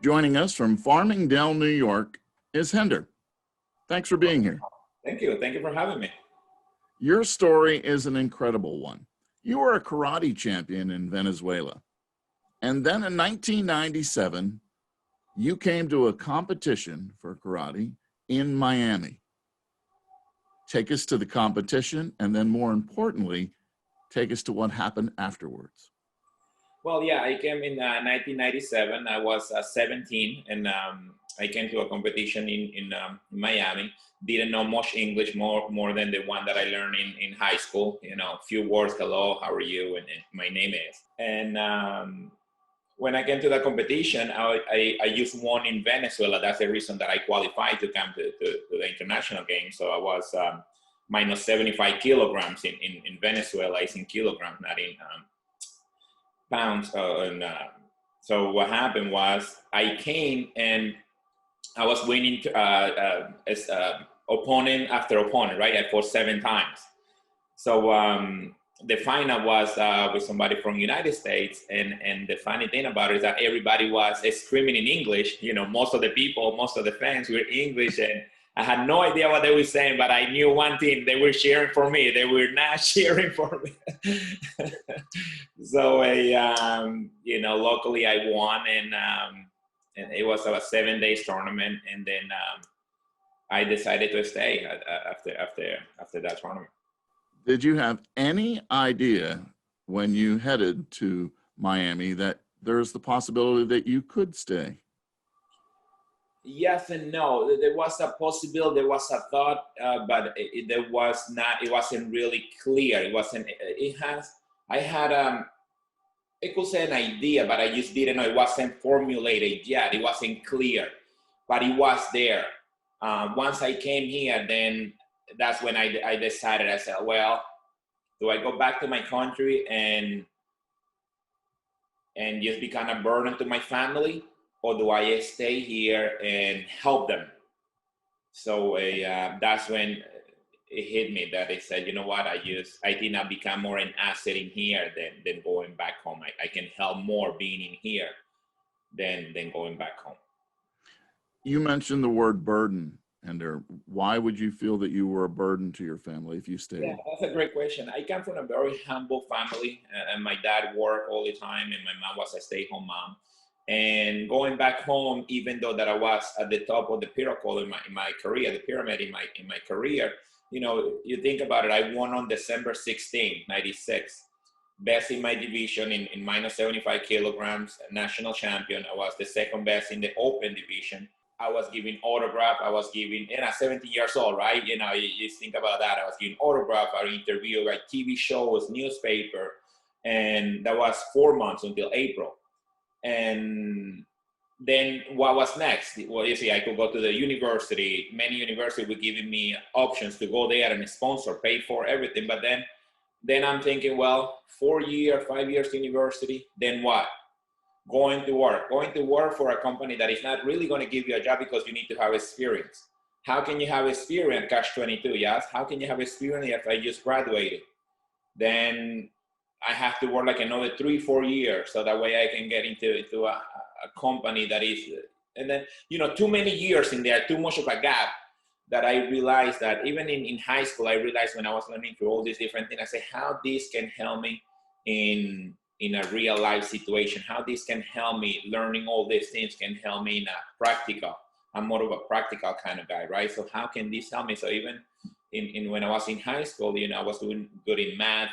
Joining us from Farmingdale, New York, is Hender. Thanks for being here. Thank you. Thank you for having me. Your story is an incredible one. You were a karate champion in Venezuela. And then in 1997, you came to a competition for karate in Miami. Take us to the competition, and then more importantly, take us to what happened afterwards. Well, yeah, I came in 1997. I was 17, and I came to a competition in Miami. Didn't know much English, more than the one that I learned in high school. You know, a few words, hello, how are you, and my name is. And when I came to the competition, I just won in Venezuela. That's the reason that I qualified to come to the international game. So I was minus 75 kilograms in Venezuela. It's in kilograms, not in pounds. So what happened was I came and I was winning as opponent after opponent, right? I fought 7 times. So the final was with somebody from United States, and the funny thing about it is that everybody was screaming in English. You know, most of the people, most of the fans were English, and I had no idea what they were saying, but I knew one thing: they were cheering for me. They were not cheering for me. So, you know, luckily I won, and it was a 7-day tournament, and then I decided to stay after that tournament. Did you have any idea when you headed to Miami that there's the possibility that you could stay? Yes and no. There was a possibility, there was a thought, but there was not. It wasn't really clear. It wasn't. I had I could say an idea, but I just didn't know. It wasn't formulated yet. It wasn't clear, but it was there. Once I came here, then that's when I decided. I said, well, do I go back to my country and just become a burden to my family, or do I stay here and help them? So that's when it hit me that I said, you know what, I think I become more an asset in here than going back home. I can help more being in here than going back home. You mentioned the word burden, Hender. Why would you feel that you were a burden to your family if you stayed? Yeah, that's a great question. I come from a very humble family, and my dad worked all the time, and my mom was a stay-at-home mom. And going back home, even though that I was at the top of the pinnacle in my career, the pyramid in my career, you know, you think about it, I won on December 16, 96. Best in my division in minus 75 kilograms, national champion. I was the second best in the open division. I was giving autograph. I was giving, and I'm 17 years old, right? You know, you think about that. I was giving autograph. I interviewed like TV shows, newspaper, and that was 4 months until April. And then what was next? Well, you see, I could go to the university. Many universities were giving me options to go there and sponsor, pay for everything. But then I'm thinking, well, 4 years, 5 years university, then what? Going to work for a company that is not really going to give you a job because you need to have experience. How can you have experience? Catch 22, yes. How can you have experience if I just graduated? Then I have to work like another 3-4 years, so that way I can get into a company that is, and then, you know, too many years in there, too much of a gap, that I realized that even in high school, I realized when I was learning through all these different things, I said, how this can help me in a real life situation, how this can help me, learning all these things can help me in a practical. I'm more of a practical kind of guy, right? So how can this help me? So even in when I was in high school, you know, I was doing good in math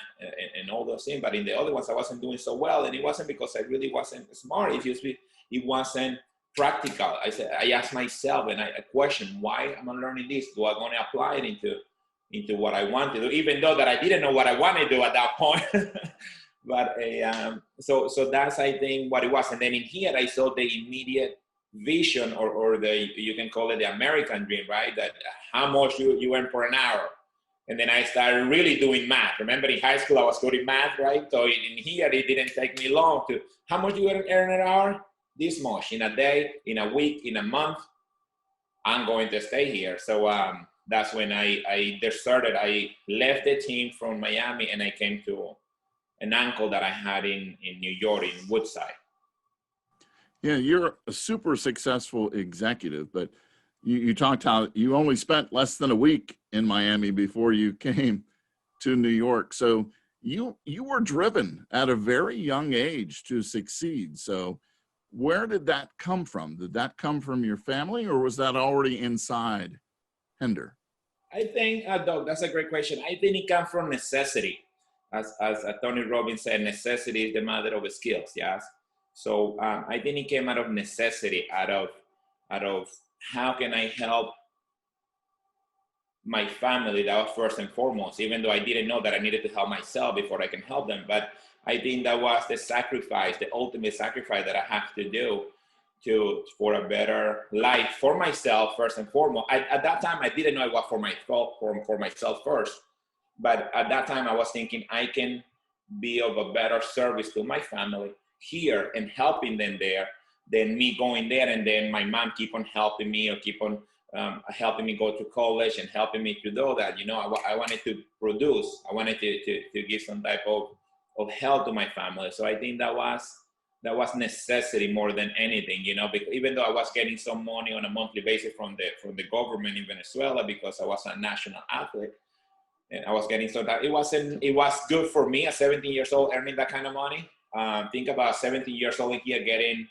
and all those things, but in the other ones, I wasn't doing so well. And it wasn't because I really wasn't smart. It wasn't practical. I asked myself and I questioned, why am I learning this? Do I want to apply it into what I want to do? Even though that I didn't know what I wanted to do at that point. But so that's, I think, what it was. And then in here, I saw the immediate vision, or you can call it the American dream, right? That how much you earn per an hour. And then I started really doing math. Remember in high school, I was good in math, right? So in here, it didn't take me long to, how much you earn an hour? This much. In a day, in a week, in a month, I'm going to stay here. So that's when I deserted. I left the team from Miami and I came to an uncle that I had in New York, in Woodside. Yeah, you're a super successful executive, but you talked how you only spent less than a week in Miami before you came to New York. So you were driven at a very young age to succeed. So where did that come from? Did that come from your family, or was that already inside Hender? I think, Doug, that's a great question. I think it comes from necessity. As Tony Robbins said, necessity is the mother of skills, yes? So I think it came out of necessity, out of how can I help my family. That was first and foremost, even though I didn't know that I needed to help myself before I can help them. But I think that was the sacrifice, the ultimate sacrifice that I have to do for a better life for myself first and foremost. At that time, I didn't know it was for myself first. But at that time, I was thinking I can be of a better service to my family here and helping them there than me going there and then my mom keep on helping me or keep on helping me go to college and helping me to do that. You know, I wanted to produce. I wanted to give some type of help to my family. So I think that was necessity more than anything. You know, because even though I was getting some money on a monthly basis from the government in Venezuela because I was a national athlete, and I was getting so that it was good for me at 17 years old earning that kind of money. Think about 17 years old here getting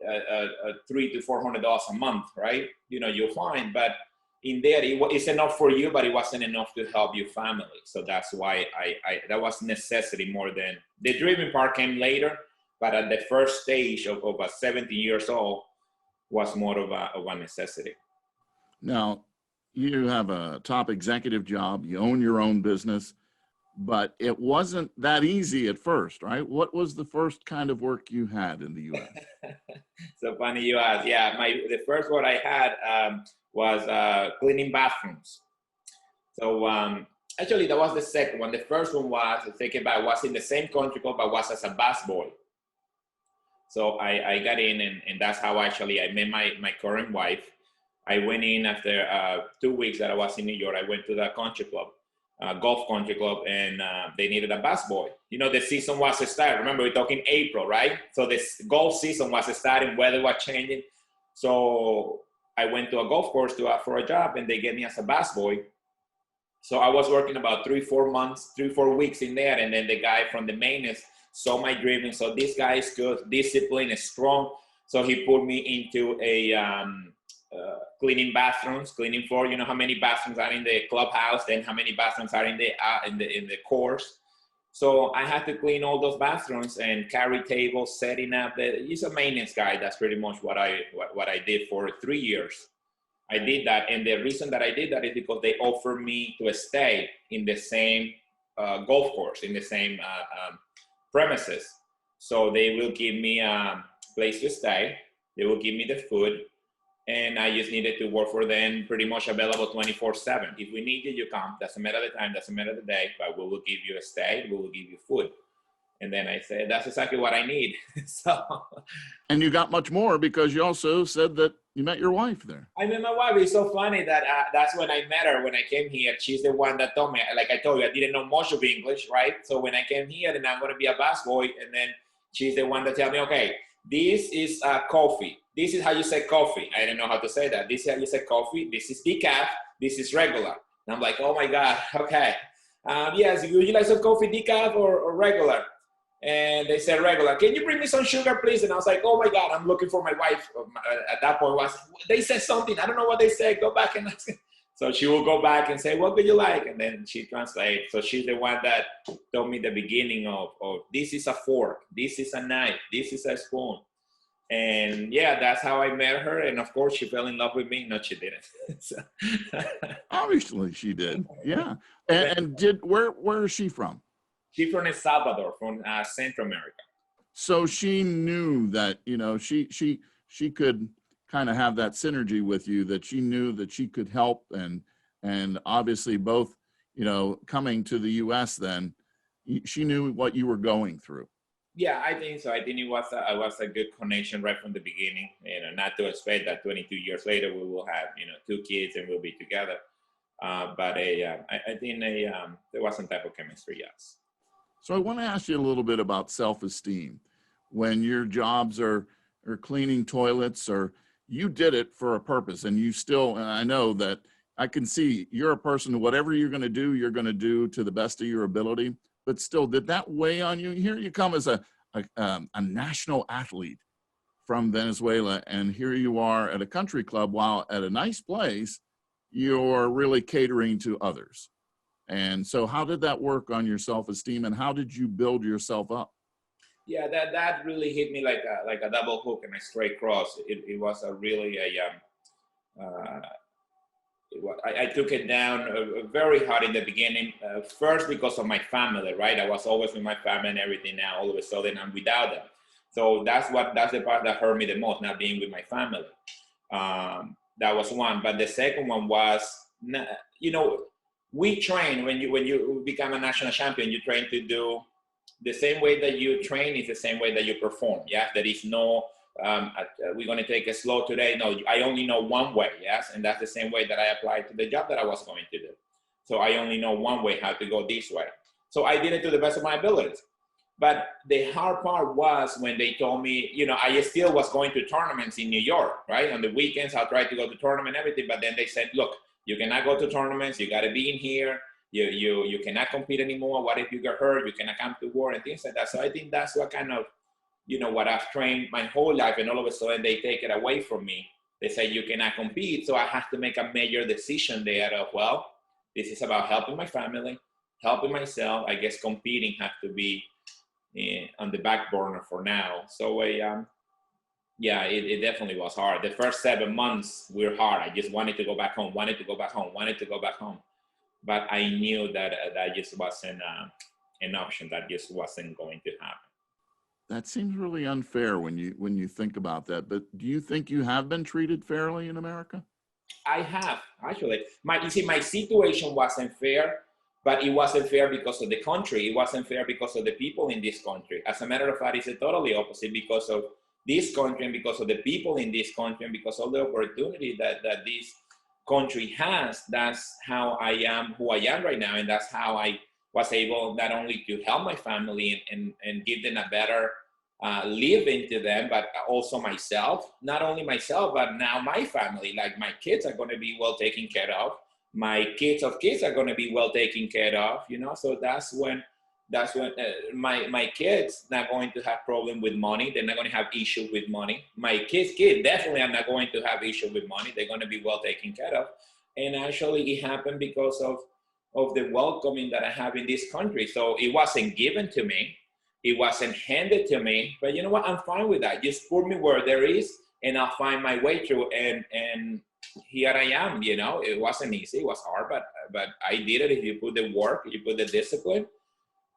$300 to $400 a month, right? You know, you'll find, but in there it's enough for you, but it wasn't enough to help your family. So that's why I that was necessity more than the dreaming part came later. But at the first stage of a 17 years old was more of a necessity. Now, you have a top executive job, you own your own business, but it wasn't that easy at first, right? What was the first kind of work you had in the US? So funny you ask. Yeah, the first one I had was cleaning bathrooms. So actually, that was the second one. The first one was, thinking about, was in the same country club, but was as a busboy. So I got in, and that's how actually I met my current wife. I went in after 2 weeks that I was in New York. I went to the country club, golf country club, and they needed a busboy. You know, the season was starting. Remember, we're talking April, right? So this golf season was starting, weather was changing. So I went to a golf course for a job, and they gave me as a busboy. So I was working about 3-4 weeks in there, and then the guy from the maintenance saw my driving. So this guy is good, disciplined, is strong. So he put me into a cleaning bathrooms, cleaning floor. You know how many bathrooms are in the clubhouse, then how many bathrooms are in the course. So I had to clean all those bathrooms and carry tables, setting up. He's a maintenance guy. That's pretty much what I did for 3 years. I did that, and the reason that I did that is because they offered me to stay in the same golf course, in the same premises. So they will give me a place to stay. They will give me the food, and I just needed to work for them, pretty much available 24/7. If we need you, you come. Doesn't matter the time, doesn't matter the day, but we will give you a stay, we will give you food. And then I said, that's exactly what I need. So And you got much more because you also said that you met your wife there. I met my wife. It's so funny that that's when I met her. When I came here, she's the one that told me, like I told you, I didn't know much of English, right? So when I came here, then I'm going to be a busboy. And then she's the one that tell me, okay, this is coffee. This is how you say coffee. I didn't know how to say that. This is how you say coffee. This is decaf. This is regular. And I'm like, oh my God, okay. Yes, would you like some coffee, decaf or regular? And they said regular. Can you bring me some sugar, please? And I was like, oh my God, I'm looking for my wife. At that point, they said something. I don't know what they said. Go back and ask. So she will go back and say, what would you like? And then she translates. So she's the one that told me the beginning of this is a fork, this is a knife, this is a spoon. And yeah, that's how I met her. And of course, she fell in love with me. No, she didn't. So. Obviously, she did. Yeah. And where is she from? She's from El Salvador, from Central America. So she knew that, you know, she could kind of have that synergy with you, that she knew that she could help, and obviously both, you know, coming to the US then, she knew what you were going through. Yeah, I think so. I think it was a good connection right from the beginning. You know, not to expect that 22 years later we will have, you know, 2 kids and we'll be together. But I think there was some type of chemistry, yes. So I want to ask you a little bit about self-esteem. When your jobs are or cleaning toilets, or you did it for a purpose. And you still, and I know that I can see you're a person who whatever you're going to do to the best of your ability. But still, did that weigh on you? Here you come as a national athlete from Venezuela, and here you are at a country club, while at a nice place, you're really catering to others. And so how did that work on your self-esteem, and how did you build yourself up? Yeah, that really hit me like a double hook and a straight cross. It was a really uh, I took it down very hard in the beginning. First, because of my family, right? I was always with my family and everything. Now, all of a sudden, I'm without them. So that's the part that hurt me the most, not being with my family. That was one. But the second one was, you know, we train when you become a national champion. You train to do the same way that you train is the same way that you perform. Yeah, there is no we're going to take it slow today. No, I only know one way. Yes, and that's the same way that I applied to the job that I was going to do. So I only know one way, how to go this way. So I did it to the best of my abilities. But the hard part was when they told me, you know, I still was going to tournaments in New York, right? On the weekends, I'll try to go to tournament and everything. But then they said, look, you cannot go to tournaments. You got to be in here. You cannot compete anymore. What if you get hurt? You cannot come to war and things like that. So I think that's what kind of, you know, what I've trained my whole life, and all of a sudden they take it away from me. They say you cannot compete. So I have to make a major decision there of, well, this is about helping my family, helping myself. I guess competing has to be on the back burner for now. So yeah, it definitely was hard. The first 7 months were hard. I just wanted to go back home, wanted to go back home. But I knew that that just wasn't an option. That just wasn't going to happen. That seems really unfair when you think about that. But do you think you have been treated fairly in America? I have, actually. You see, my situation wasn't fair, but it wasn't fair because of the country. It wasn't fair because of the people in this country. As a matter of fact, it's totally opposite because of this country and because of the people in this country and because of the opportunity that this country has. That's how I am who I am right now. And that's how I was able not only to help my family and give them a better living to them, but also myself. Not only myself, but now my family. Like my kids are going to be well taken care of. My kids of kids are going to be well taken care of. You know, so that's when my kids not going to have problem with money. They're not going to have issue with money. My kids definitely are not going to have issue with money. They're going to be well taken care of. And actually, it happened because of the welcoming that I have in this country. So it wasn't given to me. It wasn't handed to me. But you know what? I'm fine with that. Just put me where there is, and I'll find my way through. And here I am. You know, it wasn't easy. It was hard, but I did it. If you put the work, you put the discipline.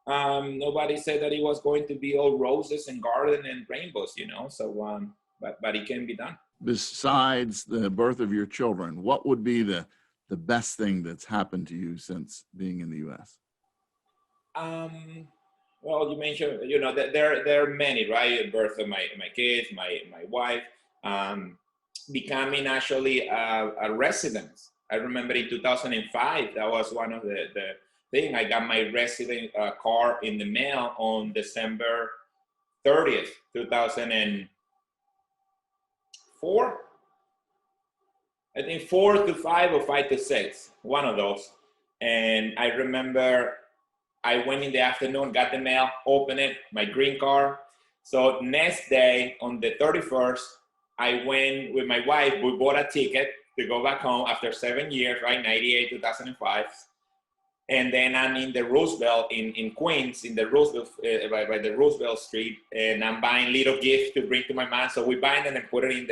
Nobody said that it was going to be all roses and garden and rainbows. You know, so but it can be done. Besides the birth of your children, what would be the best thing that's happened to you since being in the U.S.? Well, you mentioned, you know, that there are many, right? Birth of my kids, my wife, becoming actually a resident. I remember in 2005, that was one of the thing. I got my resident card in the mail on December 30th, 2004. I think 4 to 5 or 5 to 6, one of those. And I remember I went in the afternoon, got the mail, opened it, my green card. So next day on the 31st, I went with my wife, we bought a ticket to go back home after 7 years, right? 98, 2005. And then I'm in the Roosevelt in Queens, in the Roosevelt, by the Roosevelt Street, and I'm buying little gifts to bring to my mom. So we buy them and put it in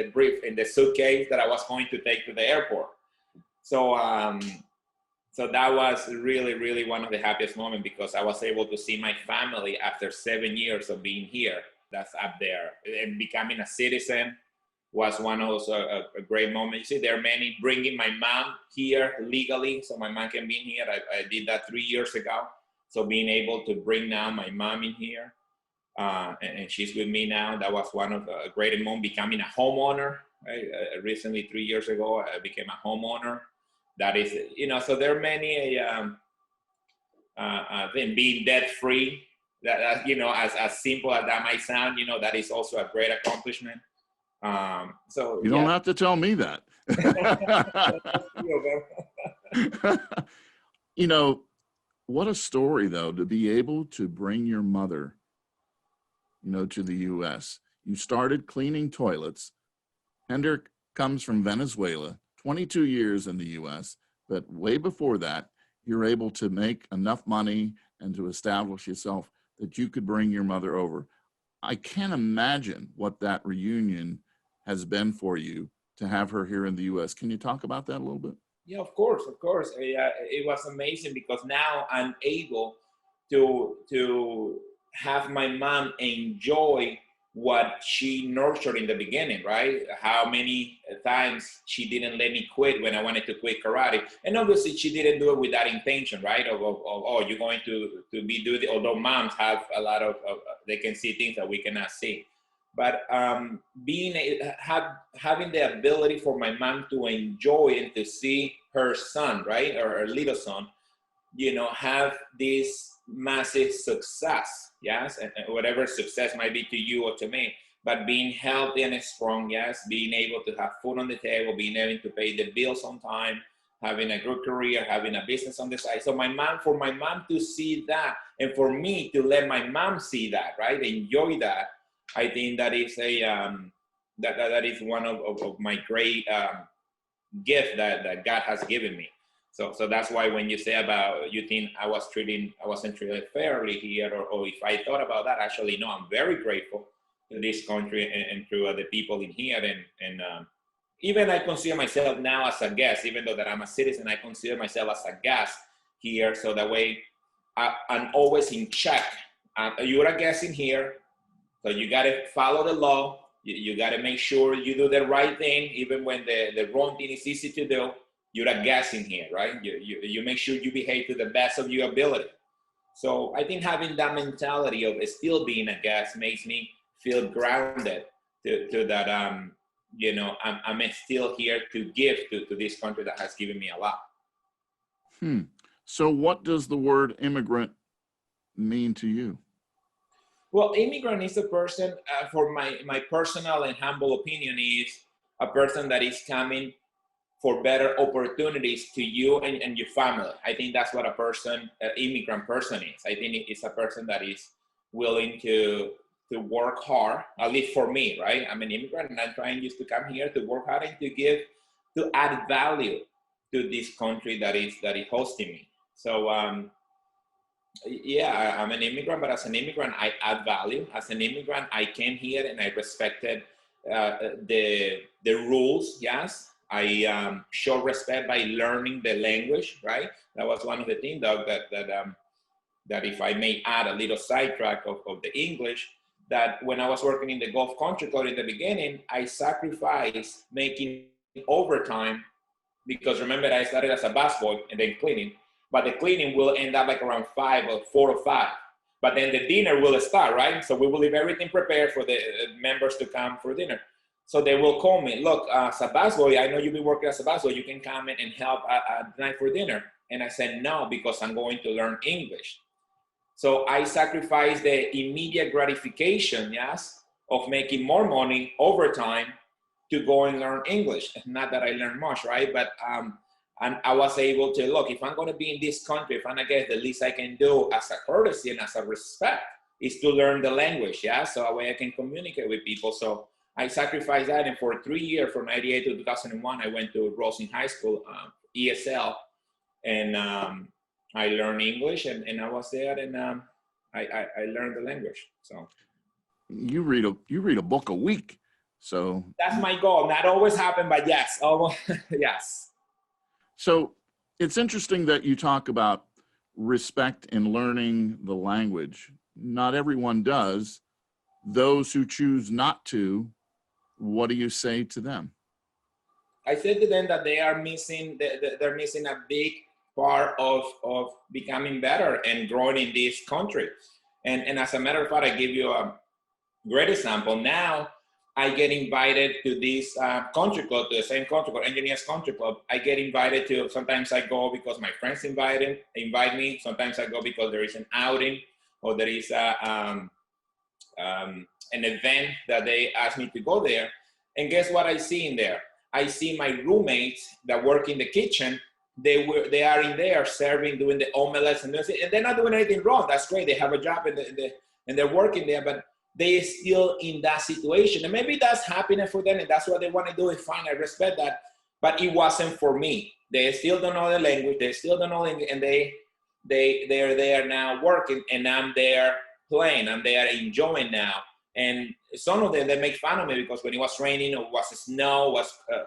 the suitcase that I was going to take to the airport. So so that was really, really one of the happiest moments because I was able to see my family after 7 years of being here. That's up there, and becoming a citizen was one of those a great moment. You see, there are many bringing my mom here legally, so my mom can be in here. I did that 3 years ago. So being able to bring now my mom in here, and she's with me now. That was one of the great moments. Becoming a homeowner, right? Recently, 3 years ago, I became a homeowner. That is, you know, so there are many things. Being debt free. That you know, as simple as that might sound, you know, that is also a great accomplishment. So You don't have to tell me that. You know, what a story, though, to be able to bring your mother, you know, to the U.S. You started cleaning toilets. Hender comes from Venezuela, 22 years in the U.S., but way before that, you're able to make enough money and to establish yourself that you could bring your mother over. I can't imagine what that reunion has been for you to have her here in the U.S. Can you talk about that a little bit? Yeah, of course, of course. Yeah, it was amazing because now I'm able to have my mom enjoy what she nurtured in the beginning, right? How many times she didn't let me quit when I wanted to quit karate, and obviously she didn't do it with that intention, right? Of oh, you're going to be doing. Although moms have a lot of they can see things that we cannot see, but having the ability for my mom to enjoy and to see her son, right, or her little son, you know, have this massive success, yes, and whatever success might be to you or to me, but being healthy and strong, yes, being able to have food on the table, being able to pay the bills on time, having a good career, having a business on the side. So for my mom to see that, and for me to let my mom see that, right, enjoy that, I think that is that is one of my great gift that God has given me. So that's why when you say about you think I wasn't treated fairly here, or if I thought about that, actually no, I'm very grateful to this country and to the people in here, and even I consider myself now as a guest, even though that I'm a citizen, I consider myself as a guest here. So that way I'm always in check. You're a guest in here, so you got to follow the law. You got to make sure you do the right thing, even when the wrong thing is easy to do. You're a guest in here, right? You make sure you behave to the best of your ability. So I think having that mentality of still being a guest makes me feel grounded to that, you know, I'm still here to give to this country that has given me a lot. So what does the word immigrant mean to you? Well, immigrant is a person, for my personal and humble opinion, is a person that is coming for better opportunities to you and your family. I think that's what immigrant person is. I think it's a person that is willing to work hard, at least for me, right? I'm an immigrant and I'm trying just to come here to work hard and to add value to this country that is hosting me. So, yeah, I'm an immigrant, but as an immigrant, I add value. As an immigrant, I came here and I respected the rules. Yes, I show respect by learning the language. Right, that was one of the things, Doug, that if I may add a little sidetrack of the English, that when I was working in the Gulf Country Club in the beginning, I sacrificed making overtime because remember I started as a busboy and then cleaning. But the cleaning will end up like around 5 or 4 or 5. But then the dinner will start, right? So we will leave everything prepared for the members to come for dinner. So they will call me, look, as a busboy, I know you've been working as a busboy, you can come in and help at night for dinner. And I said, no, because I'm going to learn English. So I sacrificed the immediate gratification, yes, of making more money overtime to go and learn English. Not that I learned much, right? But and I was able to look, if I'm going to be in this country, if I'm going to get the least I can do as a courtesy and as a respect is to learn the language, yeah? So that way I can communicate with people. So I sacrificed that. And for 3 years, from 98 to 2001, I went to Rosin High School, ESL, and I learned English and I was there and I learned the language. So you read a book a week. So that's my goal. Not always happen, but yes, almost, yes. So it's interesting that you talk about respect in learning the language. Not everyone does. Those who choose not to, what do you say to them? I said to them that they are missing, they're missing a big part of becoming better and growing in this country. And as a matter of fact, I give you a great example. Now, I get invited to this country club, to the same country club, Engineers Country Club. I get invited to, sometimes I go because my friends invite me. Sometimes I go because there is an outing or there is an event that they ask me to go there. And guess what I see in there? I see my roommates that work in the kitchen. They are in there serving, doing the omelets, and they're not doing anything wrong. That's great. They have a job and they're working there, but they still in that situation. And maybe that's happiness for them, and that's what they want to do. It's fine. I respect that. But it wasn't for me. They still don't know the language. They still don't know English, and they're there now working, and I'm there playing. I'm there enjoying now. And some of them, they make fun of me because when it was raining or was snow,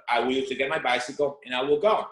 I will used to get my bicycle and I will go.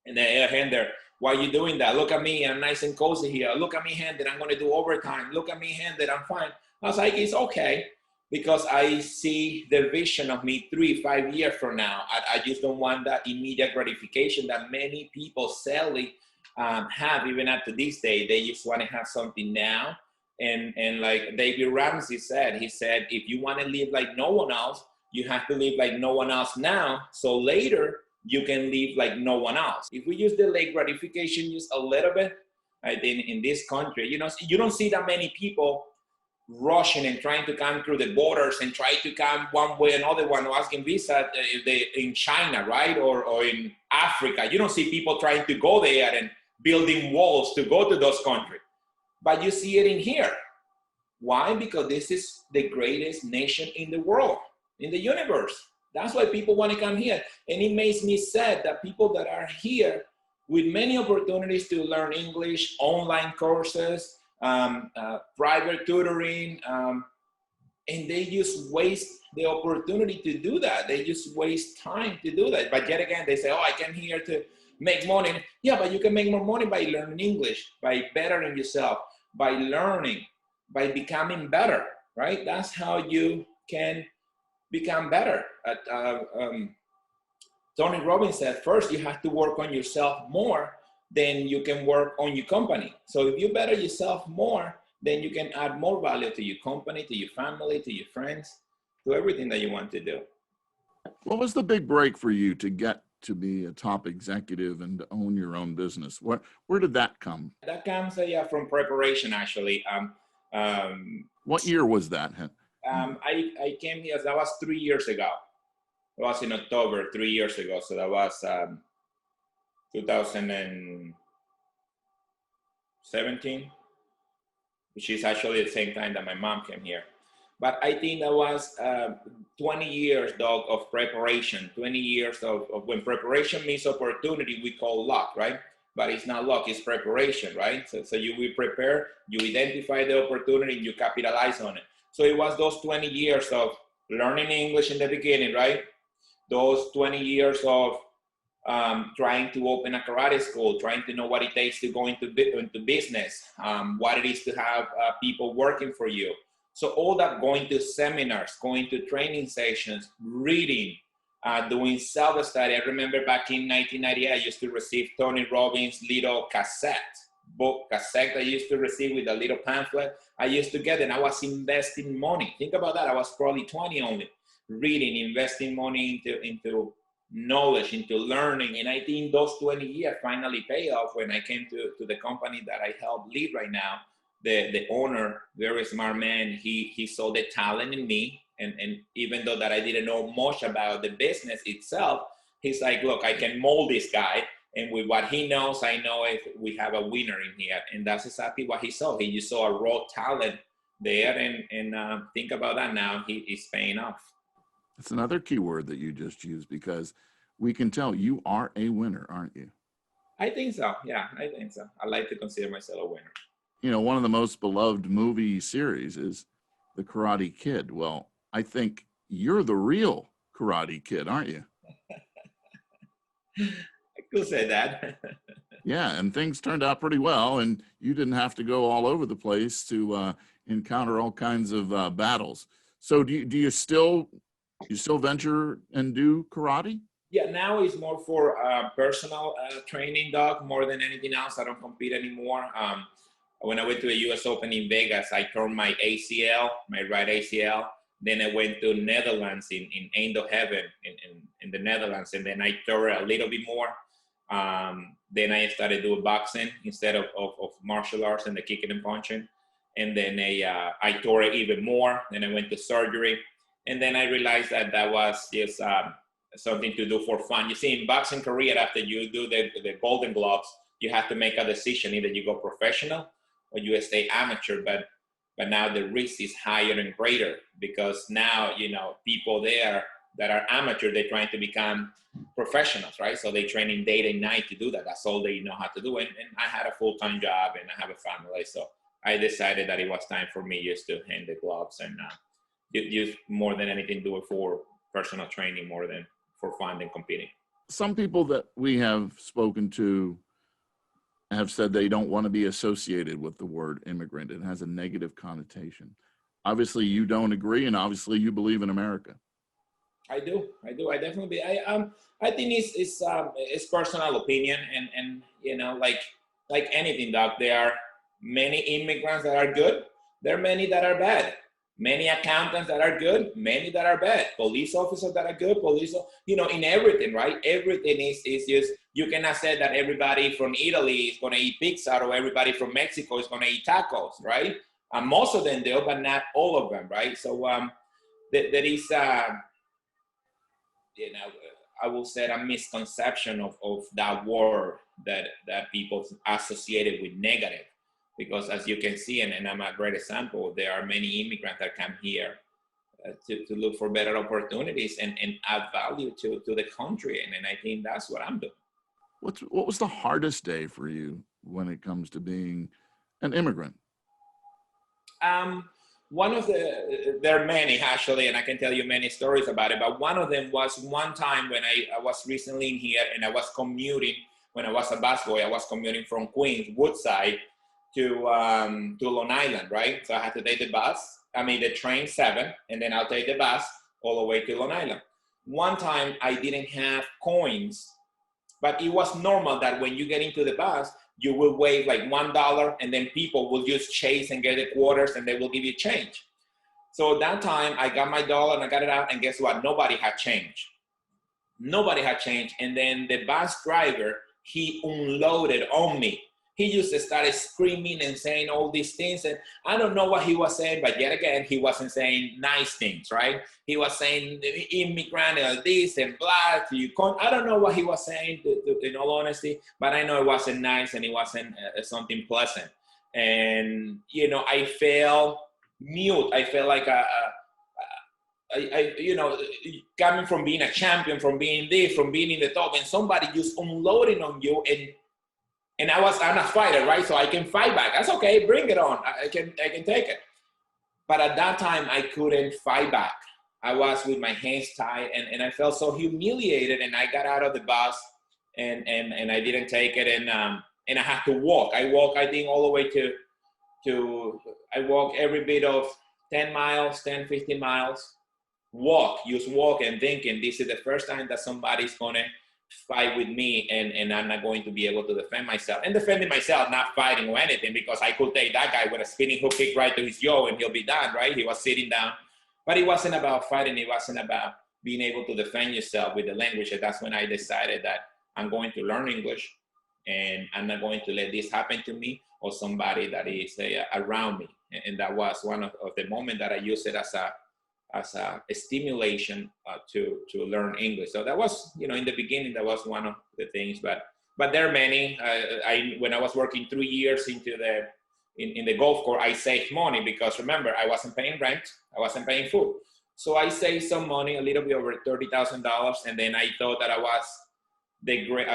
And then, hey, Hender, why are you doing that? Look at me, I'm nice and cozy here. Look at me, Hender, I'm going to do overtime. Look at me, Hender, I'm fine. I was like, it's okay, because I see the vision of me 3-5 years from now. I just don't want that immediate gratification that many people sadly have, even up to this day. They just want to have something now. And like David Ramsey said, he said, if you want to live like no one else, you have to live like no one else now. So later, you can live like no one else. If we use delayed gratification just a little bit, I think in this country, you don't see that many people rushing and trying to come through the borders and try to come one way or another one, or asking visa if they in China, right? Or in Africa. You don't see people trying to go there and building walls to go to those countries. But you see it in here. Why? Because this is the greatest nation in the world, in the universe. That's why people want to come here. And it makes me sad that people that are here with many opportunities to learn English, online courses, private tutoring, and they just waste the opportunity to do that. They just waste time to do that. But yet again, they say, oh, I came here to make money. Yeah, but you can make more money by learning English, by bettering yourself, by learning, by becoming better, right? That's how you can become better. Tony Robbins said, first you have to work on yourself more than you can work on your company. So if you better yourself more, then you can add more value to your company, to your family, to your friends, to everything that you want to do. What was the big break for you to get to be a top executive and to own your own business? Where did that come? That comes from preparation, actually. What year was that? I came here, that was 3 years ago. It was in October, 3 years ago. So that was 2017, which is actually the same time that my mom came here. But I think that was 20 years, Doug, of preparation, 20 years of when preparation means opportunity, we call luck, right? But it's not luck, it's preparation, right? So you will prepare, you identify the opportunity, and you capitalize on it. So it was those 20 years of learning English in the beginning, right? Those 20 years of trying to open a karate school, trying to know what it takes to go into business, what it is to have people working for you. So all that, going to seminars, going to training sessions, reading, doing self-study. I remember back in 1998, I used to receive Tony Robbins' little book cassette I used to receive with a little pamphlet. I used to get it, and I was investing money. Think about that. I was probably 20 only, reading, investing money into knowledge, into learning. And I think those 20 years finally pay off when I came to the company that I help lead right now. The owner, very smart man, he saw the talent in me. And even though that I didn't know much about the business itself, he's like, look, I can mold this guy. And with what he knows, I know if we have a winner in here. And that's exactly what he saw. He just saw a raw talent there. And think about that now, he's paying off. That's another key word that you just used, because we can tell you are a winner, aren't you? I think so. Yeah, I think so. I like to consider myself a winner. You know, one of the most beloved movie series is The Karate Kid. Well, I think you're the real Karate Kid, aren't you? I could say that. Yeah, and things turned out pretty well, and you didn't have to go all over the place to encounter all kinds of battles. So do you still venture and do karate? Yeah, now it's more for personal training, Doug, more than anything else. I don't compete anymore. When I went to the US Open in Vegas, I tore my ACL, my right ACL. Then I went to Netherlands in Eindhoven in the Netherlands, and then I tore it a little bit more. Then I started doing boxing instead of martial arts and the kicking and punching. And then I tore it even more. Then I went to surgery. And then I realized that that was just something to do for fun. You see, in boxing career, after you do the Golden Gloves, you have to make a decision. Either you go professional or you stay amateur. But now the risk is higher and greater because now, you know, people there that are amateur, they're trying to become professionals, right? So they train in day and night to do that. That's all they know how to do. And I had a full-time job and I have a family. So I decided that it was time for me just to hand the gloves and use more than anything, do it for personal training more than for fun and competing. Some people that we have spoken to have said they don't want to be associated with the word immigrant. It has a negative connotation. Obviously, you don't agree, and obviously, you believe in America. I do. I definitely. I think it's personal opinion, and you know, like anything, Doc. There are many immigrants that are good. There are many that are bad. Many accountants that are good, many that are bad. Police officers that are good, you know, in everything, right? Everything is just, you cannot say that everybody from Italy is going to eat pizza or everybody from Mexico is going to eat tacos, right? Most of them do, but not all of them, right? So there is, you know, I will say a misconception of that word that people associated with negative. Because as you can see, and I'm a great example, there are many immigrants that come here to look for better opportunities and add value to the country. And I think that's what I'm doing. What was the hardest day for you when it comes to being an immigrant? There are many actually, and I can tell you many stories about it, but one of them was one time when I was recently in here and I was commuting, when I was a busboy, I was commuting from Queens, Woodside, to Long Island, right? So I had to take the train 7, and then I'll take the bus all the way to Long Island. One time I didn't have coins, but it was normal that when you get into the bus, you will wave like $1 and then people will just chase and get the quarters and they will give you change. So that time I got my dollar and I got it out, and guess what? Nobody had change. Nobody had change. And then the bus driver, he unloaded on me. He just started screaming and saying all these things. And I don't know what he was saying, but yet again, he wasn't saying nice things, right? He was saying immigrant and this and blah. I don't know what he was saying, in all honesty, but I know it wasn't nice and it wasn't something pleasant. And, you know, I felt mute. I felt like you know, coming from being a champion, from being this, from being in the top, and somebody just unloading on you, and I'm a fighter, right? So I can fight back. That's okay. Bring it on. I can take it. But at that time, I couldn't fight back. I was with my hands tied, and I felt so humiliated. And I got out of the bus, and I didn't take it, and I had to walk. I think all the way I walk every bit of 10 miles, 10, 15 miles. Just walk and thinking this is the first time that somebody's gonna fight with me, and I'm not going to be able to defend myself. And defending myself, not fighting or anything, because I could take that guy with a spinning hook kick right to his jaw and he'll be done, right? He was sitting down. But it wasn't about fighting. It wasn't about being able to defend yourself with the language. And that's when I decided that I'm going to learn English, and I'm not going to let this happen to me or somebody that is around me. And that was one of the moments that I used it as a stimulation to learn English. So that was, you know, in the beginning, that was one of the things, but there are many. When I was working 3 years in the golf course, I saved money because remember, I wasn't paying rent, I wasn't paying food. So I saved some money, a little bit over $30,000. And then I thought that I was the great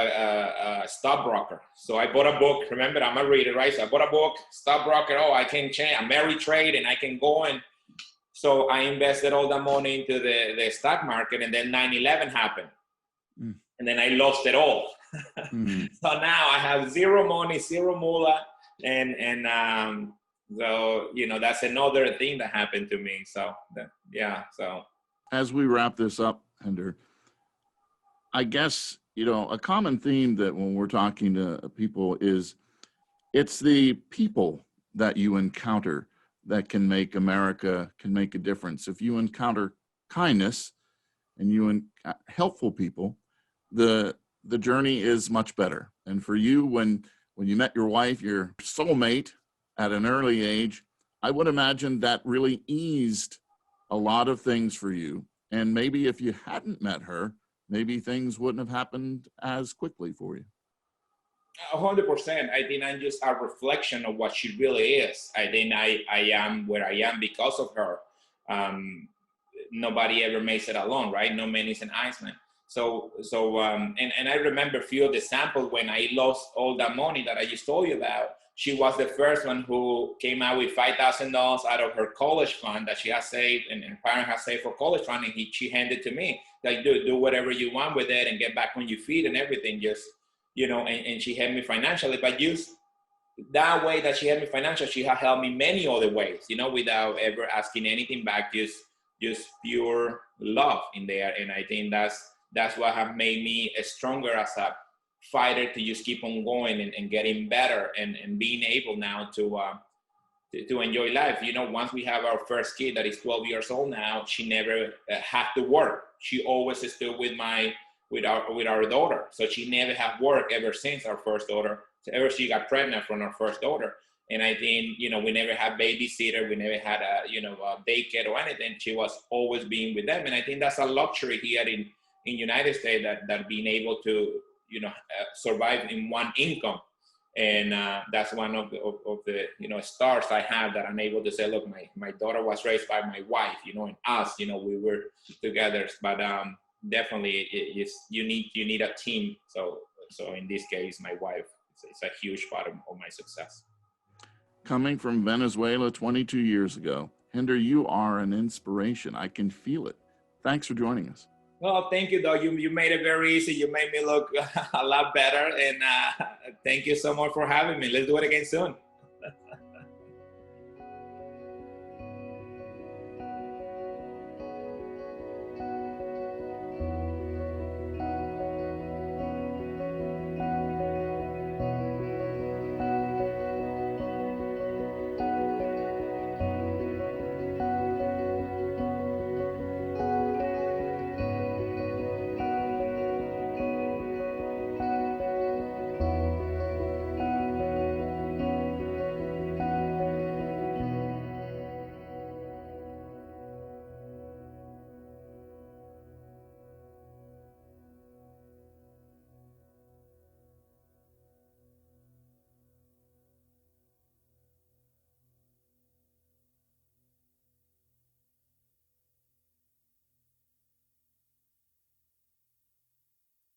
stockbroker. So I bought a book. Remember, I'm a reader, right? So I bought a book, stockbroker. Oh, I can change, Ameritrade, and I can go and so I invested all the money into the stock market, and then 9/11 happened. And then I lost it all. So now I have zero money, zero moolah. And so, you know, that's another thing that happened to me. So, so. As we wrap this up, Hender, I guess, you know, a common theme that when we're talking to people is it's the people that you encounter that can make America, can make a difference. If you encounter kindness and you helpful people, the journey is much better. And for you, when you met your wife, your soulmate at an early age, I would imagine that really eased a lot of things for you. And maybe if you hadn't met her, maybe things wouldn't have happened as quickly for you. 100%. I think I'm just a reflection of what she really is. I think I am where I am because of her. Nobody ever makes it alone, right? No man is an Iceman. And I remember a few of the samples when I lost all that money that I just told you about. She was the first one who came out with $5,000 out of her college fund that she has saved and her parents have saved for college fund, and she handed to me. Like, do whatever you want with it and get back on your feet and everything. Just, and she helped me financially. But just that way that she helped me financially, she has helped me many other ways, without ever asking anything back. Just pure love in there. And I think that's what has made me stronger as a fighter, to just keep on going and getting better and being able now to enjoy life. Once we have our first kid that is 12 years old now, she never had to work. She always stood with our daughter. So she never had work ever since our first daughter, ever she got pregnant from our first daughter. And I think, we never had babysitter, we never had a daycare or anything. She was always being with them. And I think that's a luxury here in United States, that being able to, survive in one income. And that's one of the stars I have, that I'm able to say, look, my daughter was raised by my wife, and us, we were together. But definitely you need a team. So in this case, my wife, it's a huge part of my success. Coming from Venezuela 22 years ago, Hender, you are an inspiration. I can feel it. Thanks for joining us. Well, thank you, though. You made it very easy. You made me look a lot better. And thank you so much for having me. Let's do it again soon.